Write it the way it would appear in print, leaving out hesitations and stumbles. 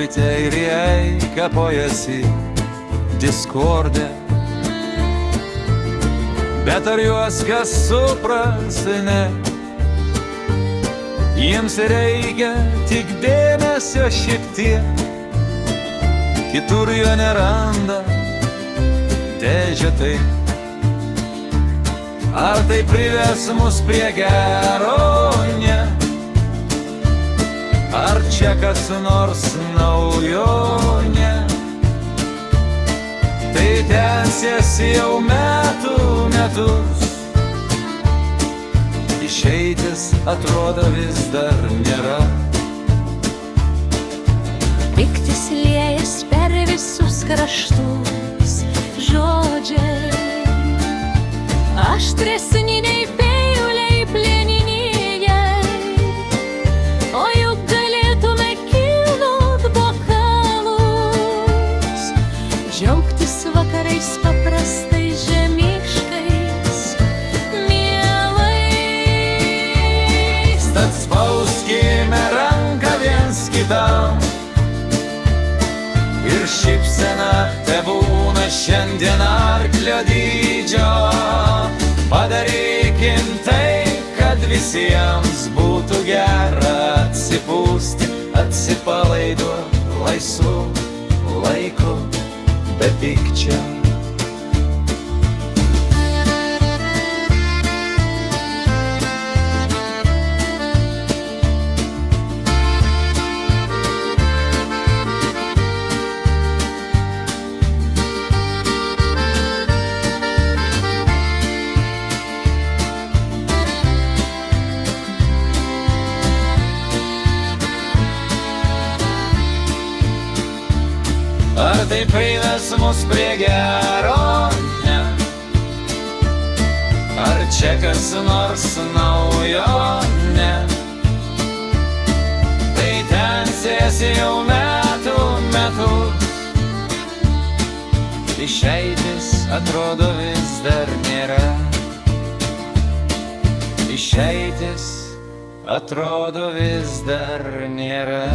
uite ir jai kapojasi diskorde. Bet ar juos kas supras, ne? Jiems reikia tik dėmesio šiek tiek, kitur jo neranda, dėžia tai. Ar tai prives mus prie gero, ne? Ar čia kas nors naujo, ne? Tai tęsiasi jau metų metus, išeitis atrodo vis dar nėra. Pyktis liejas per visus kraštus, žodžiai aštresniniai peiuliai plieninėjai, o juk galėtume kilnot bokalus, džiaugtis vakarais paprastais žemiškais, mielais. Tad spauskime ranką viens kitam ir šypsena tebūna šiandien arklio dydžio. Padarykim tai, kad visiems būtų gera, atsipūsti, atsipalaiduot laisvu laiku be pykčio. Ar tai prives mus prie gero, ne? Ar čia kas nors naujo, ne? Tai tęsiasi jau metų metus, išeitis atrodo vis dar nėra. Išeitis atrodo vis dar nėra.